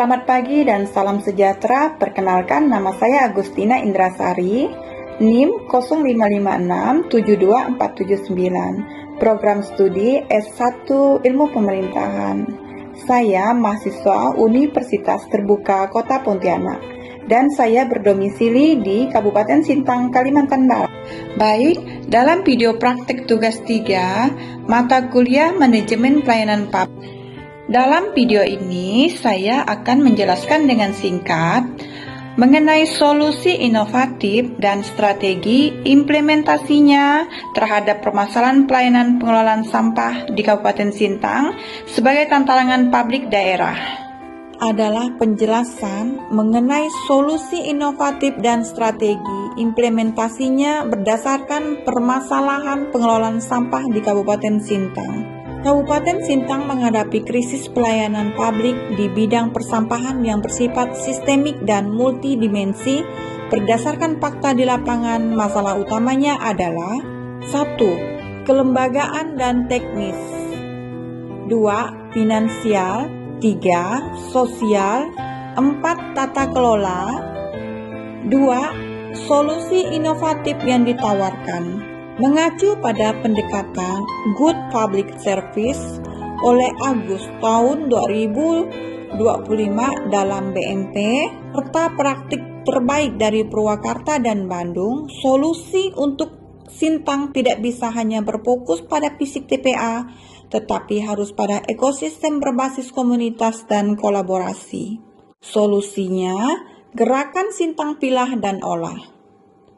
Selamat pagi dan salam sejahtera. Perkenalkan, nama saya Agustina Indrasari, NIM 056672479, program studi S1 Ilmu Pemerintahan. Saya mahasiswa Universitas Terbuka Kota Pontianak dan saya berdomisili di Kabupaten Sintang, Kalimantan Barat. Baik, dalam video praktek tugas 3, mata kuliah Manajemen Pelayanan Publik. Dalam video ini, saya akan menjelaskan dengan singkat mengenai solusi inovatif dan strategi implementasinya terhadap permasalahan pelayanan pengelolaan sampah di Kabupaten Sintang sebagai tantangan publik daerah. Adalah penjelasan mengenai solusi inovatif dan strategi implementasinya berdasarkan permasalahan pengelolaan sampah di Kabupaten Sintang. Kabupaten Sintang menghadapi krisis pelayanan publik di bidang persampahan yang bersifat sistemik dan multidimensi. Berdasarkan fakta di lapangan, masalah utamanya adalah 1. Kelembagaan dan teknis, 2. Finansial, 3. Sosial, 4. Tata kelola, 2. Solusi inovatif yang ditawarkan. Mengacu pada pendekatan Good Public Service oleh Agus tahun 2025 dalam BMP, serta praktik terbaik dari Purwakarta dan Bandung, solusi untuk Sintang tidak bisa hanya berfokus pada fisik TPA, tetapi harus pada ekosistem berbasis komunitas dan kolaborasi. Solusinya, gerakan Sintang Pilah dan Olah.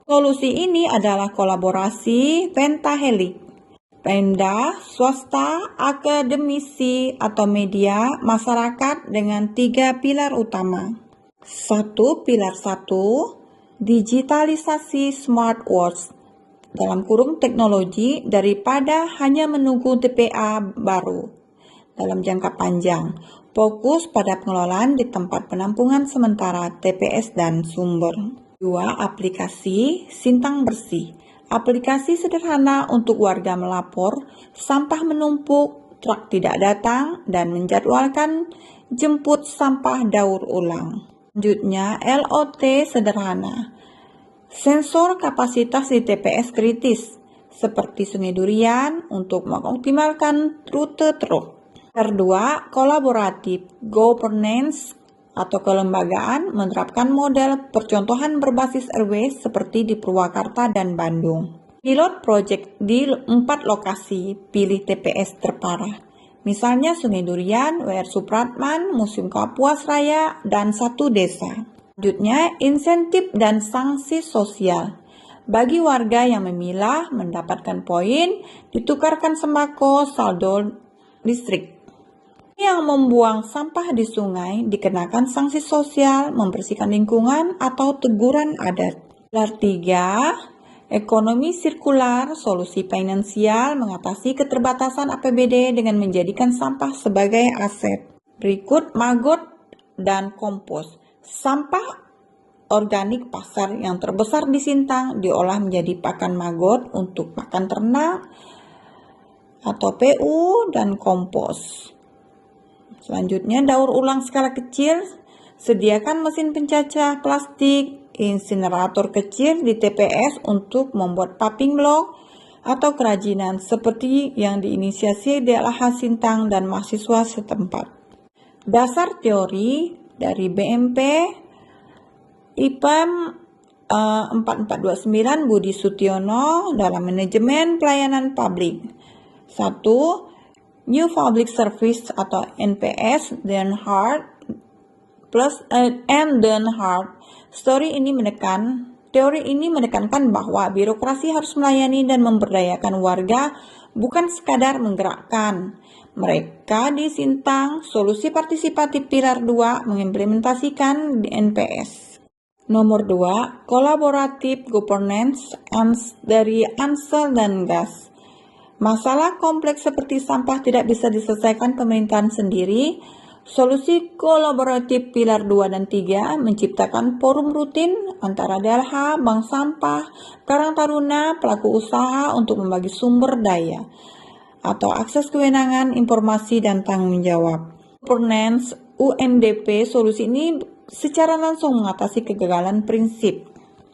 Solusi ini adalah kolaborasi pentahelik, Pemda, swasta, akademisi, atau media, masyarakat dengan 3 pilar utama. Pilar 1, digitalisasi smart works, dalam kurung teknologi daripada hanya menunggu TPA baru. Dalam jangka panjang, fokus pada pengelolaan di tempat penampungan sementara TPS dan sumber. 2. Aplikasi Sintang Bersih. Aplikasi sederhana untuk warga melapor sampah menumpuk, truk tidak datang, dan menjadwalkan jemput sampah daur ulang. Selanjutnya, LOT sederhana. Sensor kapasitas di TPS kritis, seperti Sungai Durian untuk mengoptimalkan rute truk. Kedua, kolaboratif governance atau kelembagaan menerapkan model percontohan berbasis RW seperti di Purwakarta dan Bandung. Pilot project di 4 lokasi, pilih TPS terparah. Misalnya Sungai Durian, WR Supratman, Museum Kapuas Raya, dan 1 desa. Selanjutnya, insentif dan sanksi sosial. Bagi warga yang memilah, mendapatkan poin, ditukarkan sembako, saldo listrik. Yang membuang sampah di sungai dikenakan sanksi sosial, membersihkan lingkungan, atau teguran adat. Pilar 3, ekonomi sirkular, solusi finansial mengatasi keterbatasan APBD dengan menjadikan sampah sebagai aset. Berikut maggot dan kompos. Sampah organik pasar yang terbesar di Sintang diolah menjadi pakan maggot untuk pakan ternak atau PU dan kompos. Selanjutnya, daur ulang skala kecil. Sediakan mesin pencacah plastik, insinerator kecil di TPS untuk membuat paving block atau kerajinan seperti yang diinisiasi DLH Sintang dan mahasiswa setempat. Dasar teori dari BMP IPM 4429 Budi Sutiono dalam Manajemen Pelayanan Publik. 1. New Public Service atau NPS, Den Hart plus and Den Hart. Teori ini menekankan bahwa birokrasi harus melayani dan memberdayakan warga, bukan sekadar menggerakkan mereka. Di Sintang, solusi partisipatif pilar 2 mengimplementasikan di NPS. Nomor 2, kolaboratif governance dari Ansel dan Gas. Masalah kompleks seperti sampah tidak bisa diselesaikan pemerintahan sendiri. Solusi kolaboratif pilar 2 dan 3 menciptakan forum rutin antara DLH, Bank Sampah, Karang Taruna, pelaku usaha untuk membagi sumber daya atau akses kewenangan, informasi, dan tanggung jawab. Governance UNDP, solusi ini secara langsung mengatasi kegagalan prinsip.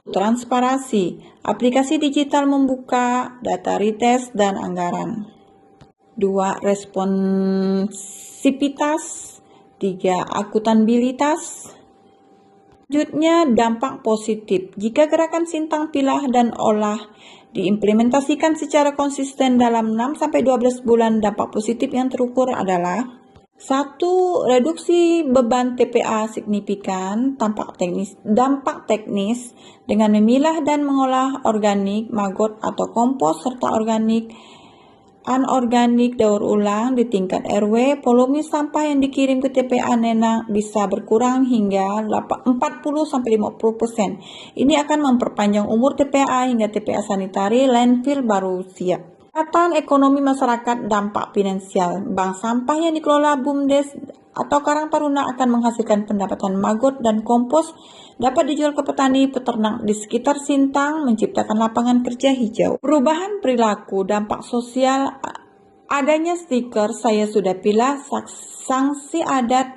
Transparansi, aplikasi digital membuka, data retest, dan anggaran. 2. Responsivitas. 3. Akuntabilitas. Selanjutnya, dampak positif. Jika gerakan Sintang Pilah dan Olah diimplementasikan secara konsisten dalam 6-12 bulan, dampak positif yang terukur adalah 1. Reduksi beban TPA signifikan. Dampak teknis dengan memilah dan mengolah organik, maggot atau kompos, serta organik, anorganik daur ulang di tingkat RW, volume sampah yang dikirim ke TPA Nenang bisa berkurang hingga 40-50%. Ini akan memperpanjang umur TPA hingga TPA sanitari landfill baru siap. Peningkatan ekonomi masyarakat, dampak finansial. Bank sampah yang dikelola BUMDes atau Karang Taruna akan menghasilkan pendapatan maggot dan kompos dapat dijual ke petani peternak di sekitar Sintang, menciptakan lapangan kerja hijau. Perubahan perilaku, dampak sosial, adanya stiker "Saya Sudah Pilah", sanksi adat,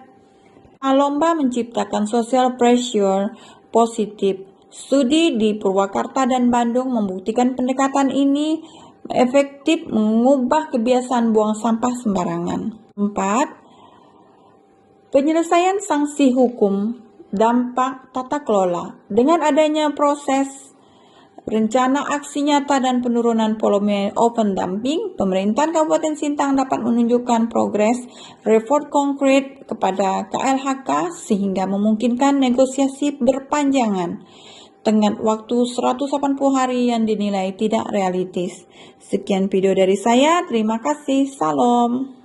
lomba menciptakan social pressure positif. Studi di Purwakarta dan Bandung membuktikan pendekatan ini efektif mengubah kebiasaan buang sampah sembarangan. 4. Penyelesaian sanksi hukum, dampak tata kelola. Dengan adanya proses rencana aksi nyata dan penurunan volume open dumping, pemerintahan Kabupaten Sintang dapat menunjukkan progres report konkret kepada KLHK sehingga memungkinkan negosiasi berpanjangan tenggat waktu 180 hari yang dinilai tidak realistis. Sekian video dari saya, terima kasih, salam.